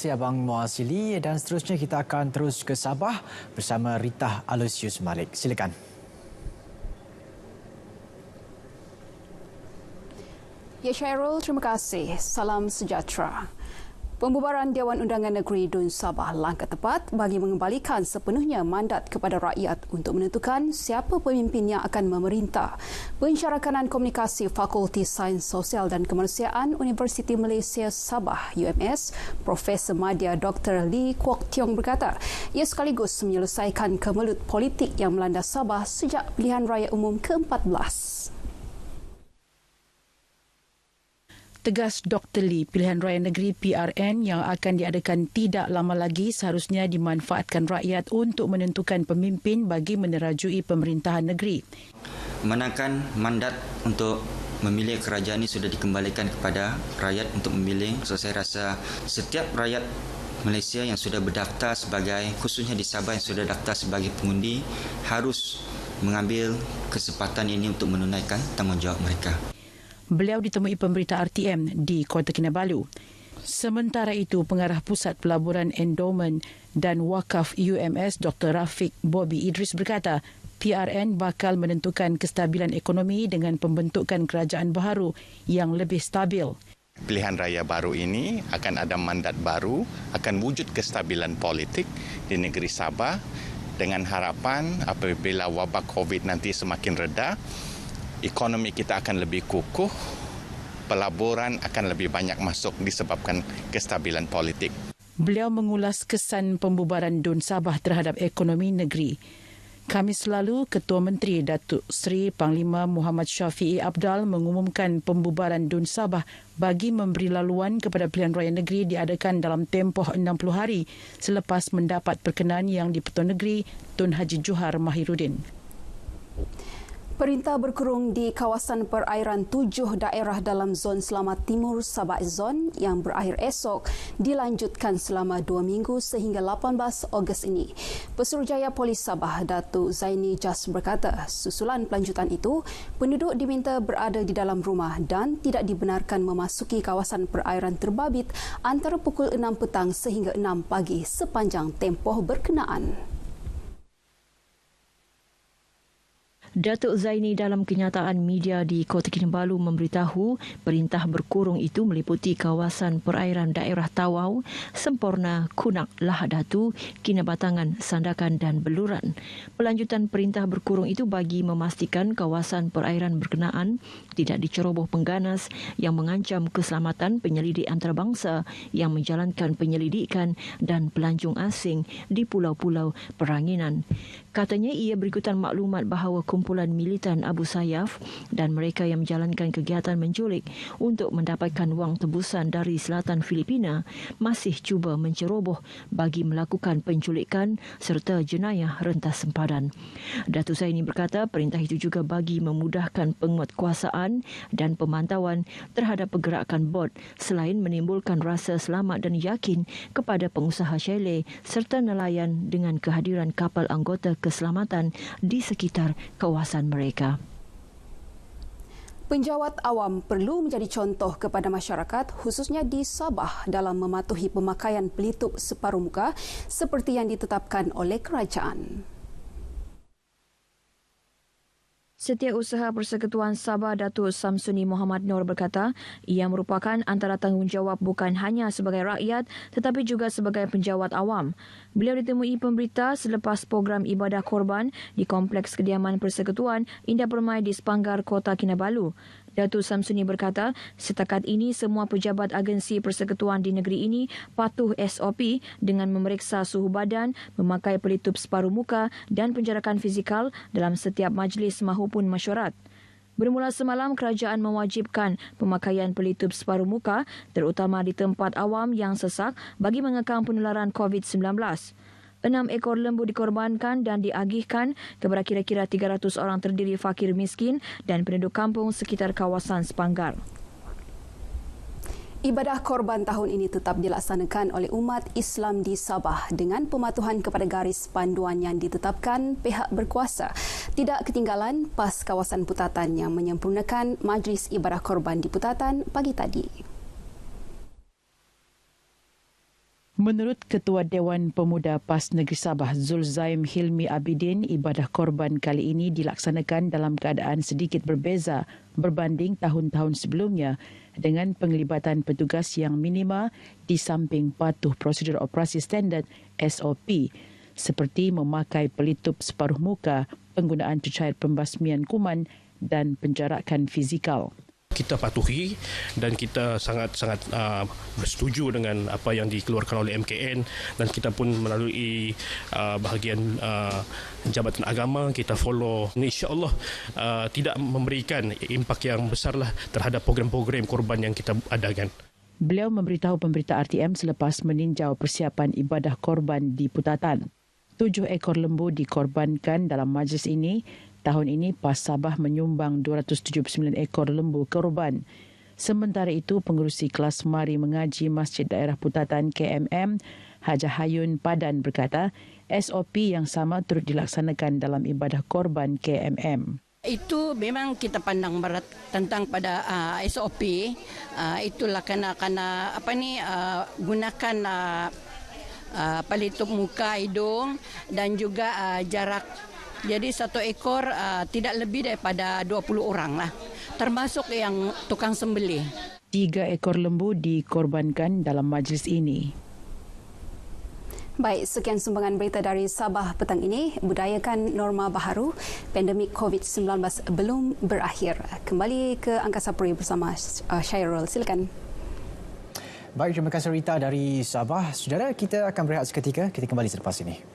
kasih Abang Muasili dan seterusnya kita akan terus ke Sabah bersama Rita Aloysius Malik. Silakan. Ya Syairul, terima kasih. Salam sejahtera. Pembubaran Dewan Undangan Negeri Dun Sabah langkah tepat bagi mengembalikan sepenuhnya mandat kepada rakyat untuk menentukan siapa pemimpin yang akan memerintah. Pensyarakanan Komunikasi Fakulti Sains Sosial dan Kemanusiaan Universiti Malaysia Sabah UMS, Profesor Madya Dr. Lee Kwok Tiong berkata, ia sekaligus menyelesaikan kemelut politik yang melanda Sabah sejak pilihan raya umum ke-14. Tegas Dr. Lee, pilihan raya negeri PRN yang akan diadakan tidak lama lagi seharusnya dimanfaatkan rakyat untuk menentukan pemimpin bagi menerajui pemerintahan negeri. Manakala mandat untuk memilih kerajaan ini sudah dikembalikan kepada rakyat untuk memilih. So, saya rasa setiap rakyat Malaysia yang sudah berdaftar sebagai, khususnya di Sabah yang sudah daftar sebagai pengundi, harus mengambil kesempatan ini untuk menunaikan tanggungjawab mereka. Beliau ditemui pemberita RTM di Kota Kinabalu. Sementara itu, Pengarah Pusat Pelaburan Endowment dan Wakaf UMS Dr. Rafiq Bobby Idris berkata, PRN bakal menentukan kestabilan ekonomi dengan pembentukan kerajaan baharu yang lebih stabil. Pilihan raya baru ini akan ada mandat baru, akan wujud kestabilan politik di negeri Sabah dengan harapan apabila wabak COVID nanti semakin reda, ekonomi kita akan lebih kukuh, pelaburan akan lebih banyak masuk disebabkan kestabilan politik. Beliau mengulas kesan pembubaran Dun Sabah terhadap ekonomi negeri. Khamis lalu, Ketua Menteri Datuk Seri Panglima Muhammad Syafiee Apdal mengumumkan pembubaran Dun Sabah bagi memberi laluan kepada pilihan raya negeri diadakan dalam tempoh 60 hari selepas mendapat perkenaan yang di-Perdana Negeri Tun Haji Johar Mahiruddin. Perintah berkurung di kawasan perairan 7 daerah dalam zon Selamat Timur Sabah Zon yang berakhir esok dilanjutkan selama 2 minggu sehingga 18 Ogos ini. Pesuruhjaya Polis Sabah Datuk Zaini Jas berkata, susulan pelanjutan itu, penduduk diminta berada di dalam rumah dan tidak dibenarkan memasuki kawasan perairan terbabit antara pukul 6 petang sehingga 6 pagi sepanjang tempoh berkenaan. Datuk Zaini dalam kenyataan media di Kota Kinabalu memberitahu perintah berkurung itu meliputi kawasan perairan daerah Tawau, Semporna, Kunak, Lahad Datu, Kinabatangan, Sandakan dan Beluran. Pelanjutan perintah berkurung itu bagi memastikan kawasan perairan berkenaan tidak diceroboh pengganas yang mengancam keselamatan penyelidik antarabangsa yang menjalankan penyelidikan dan pelanjung asing di pulau-pulau peranginan. Katanya ia berikutan maklumat bahawa kumpulan militan Abu Sayyaf dan mereka yang menjalankan kegiatan menculik untuk mendapatkan wang tebusan dari selatan Filipina masih cuba menceroboh bagi melakukan penculikan serta jenayah rentas sempadan. Datuk Zaini berkata perintah itu juga bagi memudahkan penguatkuasaan dan pemantauan terhadap pergerakan bot selain menimbulkan rasa selamat dan yakin kepada pengusaha chalet serta nelayan dengan kehadiran kapal anggota keselamatan di sekitar kawasan mereka. Penjawat awam perlu menjadi contoh kepada masyarakat khususnya di Sabah dalam mematuhi pemakaian pelitup separuh muka seperti yang ditetapkan oleh kerajaan. Setiausaha Persekutuan Sabah Datuk Samsuni Muhammad Noor berkata, ia merupakan antara tanggungjawab bukan hanya sebagai rakyat tetapi juga sebagai penjawat awam. Beliau ditemui pemberita selepas program ibadah korban di Kompleks Kediaman Persekutuan Indah Permai di Sepanggar Kota Kinabalu. Datuk Samsuni berkata, setakat ini semua pejabat agensi persekutuan di negeri ini patuh SOP dengan memeriksa suhu badan, memakai pelitup separuh muka dan penjarakan fizikal dalam setiap majlis maupun mesyuarat. Bermula semalam, kerajaan mewajibkan pemakaian pelitup separuh muka terutama di tempat awam yang sesak bagi mengekang penularan COVID-19. 6 ekor lembu dikorbankan dan diagihkan kepada kira-kira 300 orang terdiri fakir miskin dan penduduk kampung sekitar kawasan Sepanggar. Ibadah korban tahun ini tetap dilaksanakan oleh umat Islam di Sabah dengan pematuhan kepada garis panduan yang ditetapkan pihak berkuasa. Tidak ketinggalan PAS kawasan Putatan yang menyempurnakan majlis ibadah korban di Putatan pagi tadi. Menurut Ketua Dewan Pemuda PAS Negeri Sabah Zulzaim Hilmi Abidin, ibadah korban kali ini dilaksanakan dalam keadaan sedikit berbeza berbanding tahun-tahun sebelumnya dengan penglibatan petugas yang minima di samping patuh prosedur operasi standard SOP seperti memakai pelitup separuh muka, penggunaan cecair pembasmian kuman dan penjarakan fizikal. Kita patuhi dan kita sangat-sangat bersetuju dengan apa yang dikeluarkan oleh MKN, dan kita pun melalui bahagian Jabatan Agama kita follow. InsyaAllah tidak memberikan impak yang besarlah terhadap program-program korban yang kita adakan. Beliau memberitahu pemberita RTM selepas meninjau persiapan ibadah korban di Putatan. 7 ekor lembu dikorbankan dalam majlis ini. Tahun ini PAS Sabah menyumbang 279 ekor lembu korban. Sementara itu, pengerusi kelas mari mengaji Masjid Daerah Putatan KMM, Hajah Hayun Padan berkata, SOP yang sama turut dilaksanakan dalam ibadah korban KMM. Itu memang kita pandang berat tentang pada SOP. Itulah kena gunakan pelitup muka, hidung dan juga jarak. Jadi 1 ekor tidak lebih daripada 20 orang lah, termasuk yang tukang sembelih. 3 ekor lembu dikorbankan dalam majlis ini. Baik, sekian sumbangan berita dari Sabah petang ini. Budayakan norma baharu, pandemik COVID-19 belum berakhir. Kembali ke Angkasa Puri bersama Syairul. Silakan. Baik, terima kasih Rita dari Sabah. Saudara, kita akan berehat seketika. Kita kembali selepas ini.